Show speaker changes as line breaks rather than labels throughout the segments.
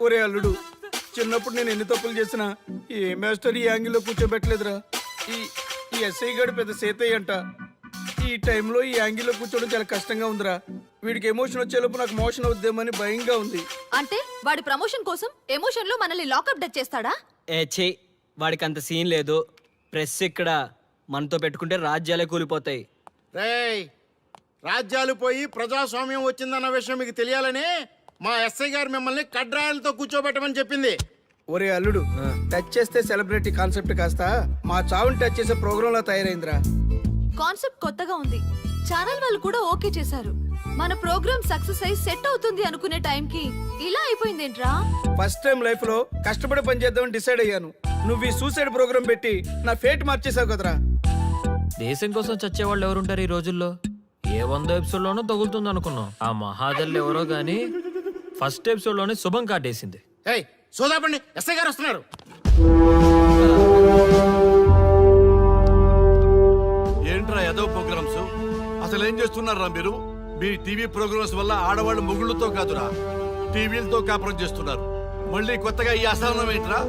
ఒరే అల్లుడు, చిన్నప్పుడు నేను ఎన్ని తప్పులు చేసినా ఏ మాస్టర్ ఈ యాంగిల్లో కూర్చోబెట్టలేదురా. ఈ ఎస్ఐ గారు పెద్ద సేతయ్య అంట. ఈ టైంలో ఈ యాంగిల్లో కూర్చోవడం చాలా కష్టంగా ఉందిరా. వీడికి ఎమోషన్ వచ్చేలోపు నాకు మోషన్ అవుద్దేమని భయంగా ఉంది.
అంటే వాడి ప్రమోషన్ కోసం ఎమోషన్ లో మనల్ని లాకప్ డెత్ చేస్తాడా?
వాడికి అంత సీన్ లేదు. ప్రెస్ ఇక్కడ మనతో పెట్టుకుంటే రాజ్యాలే కూలిపోతాయి.
రేయ్, రాజ్యాలు పోయి ప్రజాస్వామ్యం వచ్చిందన్న విషయం మీకు తెలియాలని మా ఎస్ఐ గారు మిమ్మల్ని కడ్రాయలతో కూర్చోబెట్టమని చెప్పింది.
ఒరే అల్లుడు, టచ్ చేస్తే సెలబ్రిటీ కాన్సెప్ట్ కాస్త మా చావుని టచ్ చేసే ప్రోగ్రామ్ లా తయారైందిరా.
కాన్సెప్ట్ కొత్తగా ఉంది. ఛానల్ వాళ్ళు కూడా ఓకే చేశారు. మన ప్రోగ్రామ్ సక్సెస్ అయి సెట్ అవుతుంది అనుకునే టైంకి ఇలా అయిపోయిందేంట్రా?
ఫస్ట్ టైం లైఫ్ లో కష్టపడి పని చేద్దామని డిసైడ్ అయ్యాను. నువ్వు ఈ సూసైడ్ ప్రోగ్రామ్ పెట్టి నా ఫేట్ మార్చేసావు కదరా.
దేశం కోసం చచ్చేవాళ్ళు ఎవరుంటారు ఈ రోజుల్లో? ఏ 100 ఎపిసోడ్ లోనో తగులుతుంది అనుకున్నాం. ఆ మహాదల్ ఎవరో గానీ ఫస్ట్ ఎపిసోడ్ లోనే శుభం కాటేసింది.
ఏయ్ సోదాపండి, ఎస్ఐ గారు వస్తున్నారు.
ఏంట్రా ఏదో ప్రోగ్రామ్స్? అసలు ఏం చేస్తున్నారా మీరు? మీ టీవీ ప్రోగ్రామ్స్ వల్ల ఆడవాళ్ళు మొగుళ్ళతో కాదురా, టీవీలతో కాపురం చేస్తున్నారు. మళ్ళీ కొత్తగా ఈ అసహనం ఏంట్రా?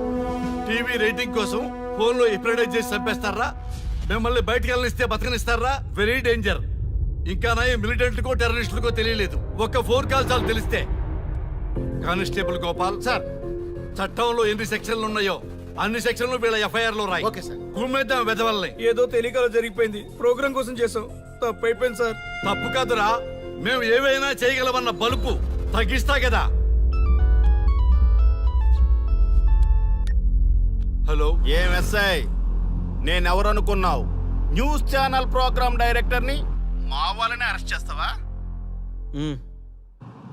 టీవీ రేటింగ్ కోసం ఫోన్లో ఎప్రిడైజ్ చేసి చంపేస్తారా? మిమ్మల్ని బయటకు వెళ్ళనిస్తే బతకనిస్తారా? Very danger. ఇంకా నా మిలిటెంట్లకో టెర్రరిస్టులకో తెలియలేదు, ఒక్క ఫోన్ కాల్ చాలు తెలిస్తే. కానిస్టేబుల్ గోపాల్
సార్,
చట్టంలో ఎన్ని సెక్షన్లు ఉన్నాయో అన్ని సెక్షన్లు వీళ్ళ ఎఫ్ఐఆర్ లో రాయి.
Okay sir.
గుమ్మేద్దాం వెదవల్ని.
ఏదో తెలియకలో జరిగిపోయింది. ప్రోగ్రామ్ కోసం చేసాం, తప్పు అయిపోయింది సార్.
తప్పు కాదురా, మేము ఏవైనా చేయగలమన్న బలుపు తగ్గిస్తా కదా. హలో,
ఏం ఎస్ఐ, నేనెవరనుకున్నావు? న్యూస్ ఛానల్ ప్రోగ్రామ్ డైరెక్టర్ని మా వాళ్ళని అరెస్ట్ చేస్తావా?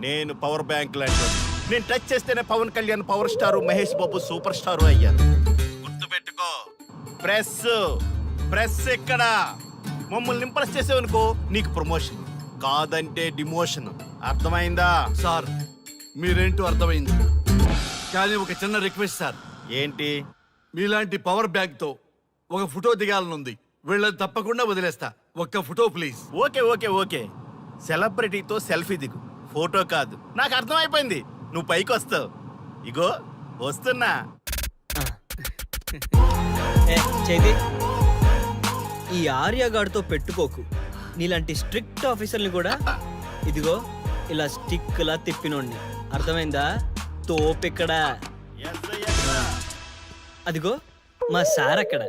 నేను పవర్ బ్యాంక్ లాంటి. నేను టచ్ చేస్తేనే Pawan Kalyan power star, Mahesh Babu super star అయ్యారు. గుర్తుపెట్టుకో, ప్రెస్ ఇక్కడ మమ్మల్ని ఇంప్రెస్ చేసేవనుకో నీకు ప్రమోషన్, కాదంటే డిమోషన్. అర్థమైందా?
సార్ మీరేంటో అర్థమైంది, కానీ ఒక చిన్న రిక్వెస్ట్ సార్.
ఏంటి?
మీలాంటి పవర్ బ్యాంక్ తో ఒక ఫోటో దిగాలనుంది. వీళ్ళని తప్పకుండా వదిలేస్తా. ఒక్క photo please.
Okay okay okay, సెలబ్రిటీతో సెల్ఫీ దిగు, ఫోటో కాదు. నాకు అర్థమైపోయింది, నువ్వు పైకి వస్తావు. ఇగో వస్తున్నా.
చేతి ఈ ఆర్యగాడితో పెట్టుకోకు. నీలాంటి స్ట్రిక్ట్ ఆఫీసర్ని కూడా ఇదిగో ఇలా స్టిక్ లా తిప్పినోడిని. అర్థమైందా? తోపిక్కడ. అదిగో మా సార్ అక్కడ.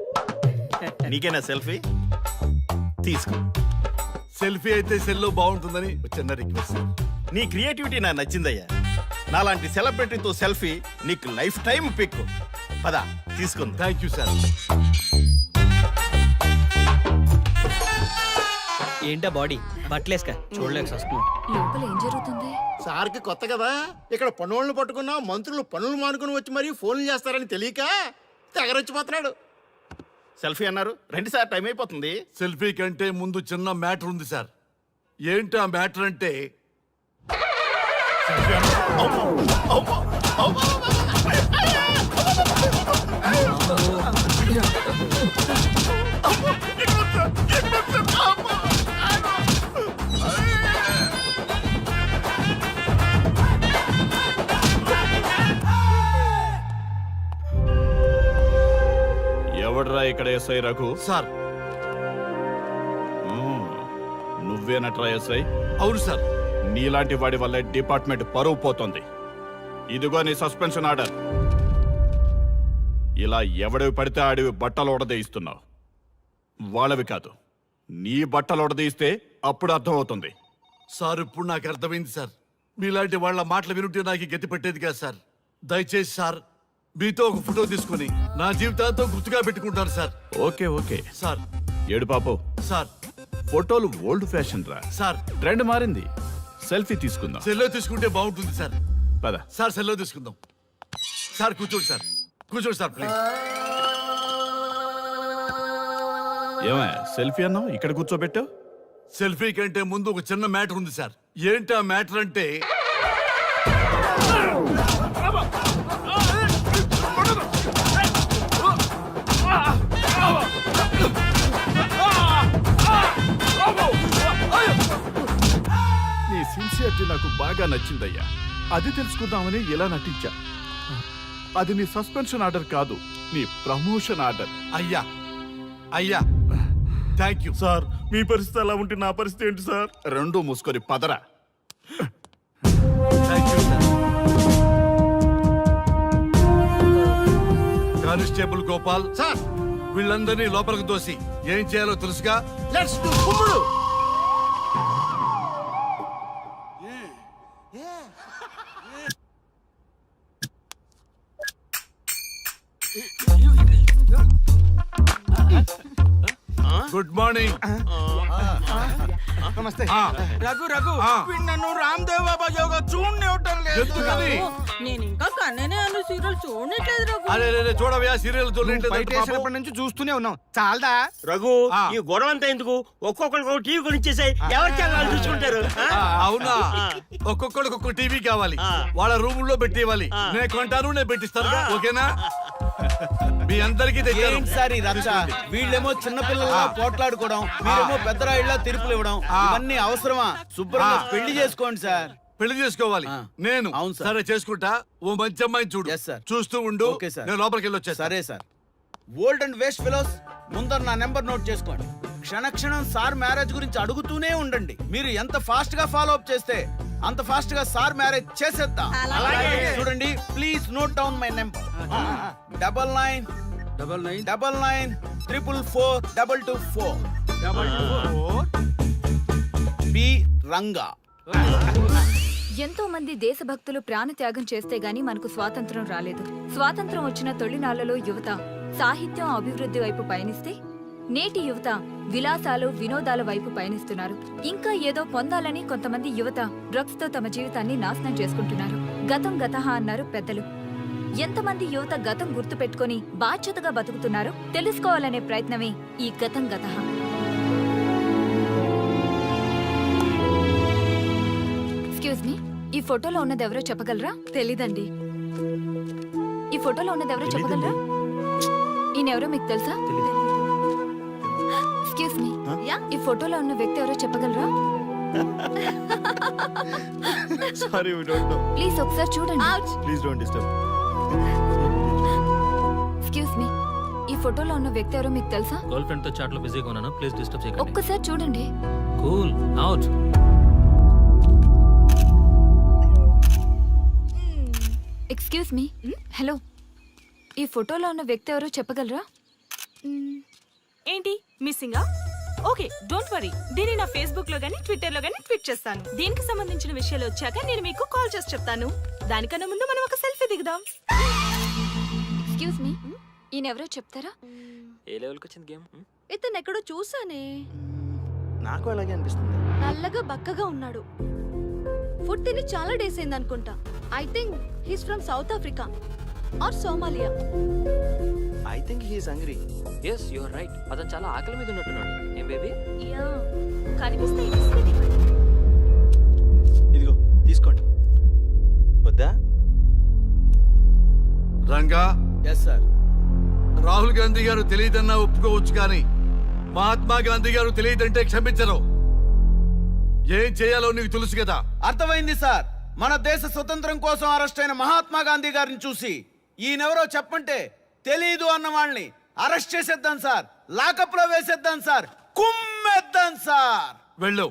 నీకేనా సెల్ఫీ? తీసుకో.
సెల్ఫీ అయితే సెల్లో బాగుంటుందని ఒక చిన్న రిక్వెస్ట్ సార్.
నీ క్రియేటివిటీ నాకు నచ్చిందయ్యా. నాలాంటి సెలబ్రిటీతో సెల్ఫీ నీకు లైఫ్ టైం పిక్. పదా తీసుకుంది.
Thank you sir.
ఏంటా బాడీ బట్టలేసుక చూడలేక వస్తున్నాం.
లోపల ఏం జరుగుతుంది?
సార్కి కొత్త కదా, ఇక్కడ పనులను పట్టుకున్నా మంత్రులు పనులు మానుకుని వచ్చి మరీ ఫోన్లు చేస్తారని తెలియక తెగరొచ్చిపోతున్నాడు. సెల్ఫీ అన్నారు, రండి సార్, టైం అయిపోతుంది.
సెల్ఫీ కంటే ముందు చిన్న మ్యాటర్ ఉంది సార్. ఏంటి ఆ మ్యాటర్ అంటే,
ఎవడ్రా ఇక్కడ ఎస్ఐ రఘు?
సార్.
నువ్వేనట్రా ఎస్ఐ?
అవును సార్.
నీలాంటి వాడి వల్ల డిపార్ట్మెంట్ పరువు పోతుంది. ఇదిగో నీ సస్పెన్షన్ ఆర్డర్. ఇలా ఎవడివి పడితే ఆడివి బట్టలు ఉడదీయిస్తున్నావు. వాళ్ళవి కాదు, నీ బట్టలు ఉడదీయిస్తే అప్పుడు అర్థమవుతుంది.
సార్ ఇప్పుడు నాకు అర్థమైంది సార్. మీలాంటి వాళ్ళ మాటలు వినుంటే నాకు గతి పెట్టేది కాదు సార్. దయచేసి సార్ మీతో ఒక ఫోటో తీసుకుని నా జీవితాంతో గుర్తుగా పెట్టుకుంటాను సార్.
Okay okay
sir.
ఏడు పాపు
సార్.
ఫోటోలు ఓల్డ్ ఫ్యాషన్ రా
సార్.
ట్రెండ్ మారింది. సెల్ఫీ తీసుకుందాం.
సెల్లో తీసుకుంటే బాగుంటుంది సార్.
పద
సార్, సెల్లో తీసుకుందాం. సార్ కూర్చోండి సార్, కూర్చోండి సార్ ప్లీజ్.
ఏమయ్య సెల్ఫీ అన్నావు, ఇక్కడ కూర్చోబెట్టావు?
సెల్ఫీ కంటే ముందు ఒక చిన్న మ్యాటర్ ఉంది సార్. ఏంటి ఆ మ్యాటర్ అంటే,
నీ సిన్సియారిటీ నాకు బాగా నచ్చిందయ్యా. అది తెలుసుకుందామని ఇలా నటించా. అది నీ సస్పెన్షన్ ఆర్డర్ కాదు, నీ ప్రమోషన్ ఆర్డర్.
అయ్యా అయ్యా థ్యాంక్ యూ.
సార్ మీ పరిస్థితి అలా ఉంటే నా పరిస్థితి ఏంటి సార్?
రెండు మూసుకొని పదరా.
Thank you sir. Constable Gopal,
sir
వీళ్ళందరినీ లోపలికి దోసి ఏం చేయాలో తెలుసుగా.
లెట్స్ డు కుమ్ముడు.
Good morning.
నమస్తే.
రఘు రఘు
ఆ.
వీడు నన్ను రామ్దేవ్ బాబా యోగా చూడనివ్వటం లేదు.
ఎందుకని?
నేను ఇంకా కన్ననే అను సీరియల్ చూడట్లేదు రఘు.
అరే రే, రే, చూడవయ్యా సీరియల్
బయట వేసినప్పటి నుంచి చూస్తూనే ఉన్నాం. చాలదా?
రఘు
ఆ.
ఈ గొడవ అంతా ఎందుకు? ఒక్కొక్కరికి ఒక టీవీ కొనిచ్చేసాయి, ఎవరి ఛానల్ చూసుకుంటారు. ఆ?
అవునా? ఒక్కొక్కడికి ఒక్కొక్క టీవీ కావాలి, వాళ్ళ రూముల్లో పెట్టి ఇవ్వాలి. నేను కొంటాను, నేను పెట్టిస్తాను. ఓకేనా? మీ అందరికీ తెచ్చాను.
సార్ ఈ రచ్చ? వీళ్ళేమో చిన్న పిల్లల్లా పోట్లాడుకోవడం, మీరేమో పెద్దరాయిళ్ళ తీర్పులు ఇవ్వడం, ఇవన్నీ అవసరమా? శుభ్రంగా పెళ్లి చేసుకోండి సార్.
పెళ్లి చేసుకోవాలి నేను.
అవును సార్.
సరే చేసుకుంటా. ఓ మంచి అమ్మాయిని చూడు.
Yes, sir.
చూస్తూ ఉండు.
Okay, sir.
నేను లోపలికి వెళ్ళి వచ్చేస్తా.
సరే sir. Old and waste fellows, ముందర నా నెంబర్ నోట్ చేసుకోండి. క్షణక్షణం సార్ మ్యారేజ్ గురించి అడుగుతూనే ఉండండి. మీరు ఎంత ఫాస్ట్ గా ఫాలో అప్ చేస్తే అంత ఫాస్ట్ గా సార్ మ్యారేజ్ చేసేద్దాం. చూడండి, please note down my number. 9999442224 B Ranga.
ఎంతో మంది దేశభక్తులు ప్రాణత్యాగం చేస్తే గాని మనకు స్వాతంత్రం రాలేదు. స్వాతంత్రం వచ్చిన తొలినాళ్లలో యువత సాహిత్యం అభివృద్ధి వైపు పయనిస్తే నేటి యువత విలాసాలు వినోదాల వైపు పయనిస్తున్నారు. ఇంకా ఏదో పొందాలని కొంతమంది యువత డ్రగ్స్ తో తమ జీవితాన్ని నాశనం చేసుకుంటున్నారు. గతం గతహ అన్నారు పెద్దలు. ఎంతమంది యువత గతం గుర్తు పెట్టుకుని బాధ్యతగా బతుకుతున్నారో తెలుసుకోవాలనే ప్రయత్నమే ఈ గతం గతహ. ఎక్స్క్యూజ్ మీ, ఈ ఫోటోలో ఉన్నది ఎవరో చెప్పగలరా? తెలీదండి. ఈ ఫోటోలో ఉన్నది ఎవరో చెప్పగలరా? ఈయనెవరో మీకు తెలుసా? ఎక్స్క్యూజ్ మీ, ఈ ఫోటోలో ఉన్న వ్యక్తి ఎవరో చెప్పగలరా?
Sorry we don't know.
Please ఒకసారి చూడండి.
Please don't disturb.
Excuse me, ఈ ఫోటోలో ఉన్న వ్యక్తి ఎవరో మీకు తెలుసా?
గర్ల్ ఫ్రెండ్ తో చాట్ లో బిజీగా ఉన్నాను, ప్లీజ్ డిస్టర్బ్ చేయకండి.
ఒక్కసారి చూడండి.
Cool out.
Excuse me, hello, ఈ ఫోటోలో ఉన్న వ్యక్తి ఎవరో చెప్పగలరా?
ఏంటి మిస్సింగా? Okay, don't worry. దీన్ని నా ఫేస్బుక్ లో గానీ ట్విట్టర్ లో గానీ ట్వీట్ చేస్తాను. దీనికి సంబంధించిన విషయాలు వచ్చాక నేను మీకు కాల్ చేసి చెప్తాను. దానికన్నా ముందు మనం ఒక సెల్ఫీ దిగుదాం.
ఎక్స్క్యూజ్ మీ, ఈయన ఎవరో చెప్తారా?
ఏ లెవెల్కి వచ్చింది గేమ్?
ఇతను ఎక్కడో చూసానే.
నాకు అలాగే అనిపిస్తుంది.
నల్లగా బక్కగా ఉన్నాడు. ఫుడ్ తిని చాలా డేస్ అయింది అనుకుంటా. I think he's from South Africa or Somalia.
I think he is hungry.
Yes you are right. అతను చాలా ఆకలి మీద ఉన్నట్టున్నాడు. ఏం బేబీ?
యా,
కనిపిస్తే
ఇదిగో తీసుకోండి. వద్దా?
Ranga,
yes sir.
రాహుల్ గాంధీ గారు తెలియదన్నా ఒప్పుకోవచ్చు, కానీ మహాత్మా గాంధీ గారు తెలియదంటే క్షమించరు. ఏం చేయాలో నీకు తెలుసు కదా.
అర్థమైంది సార్. మన దేశ స్వతంత్రం కోసం అరెస్ట్ అయిన మహాత్మా గాంధీ గారిని చూసి ఈయనెవరో చెప్పంటే తెలీదు అన్న వాళ్ళని అరెస్ట్ చేసేద్దాం సార్. లాకప్ లో వేసేద్దాం సార్. కుమ్మేద్దాం సార్.
వెళ్ళు.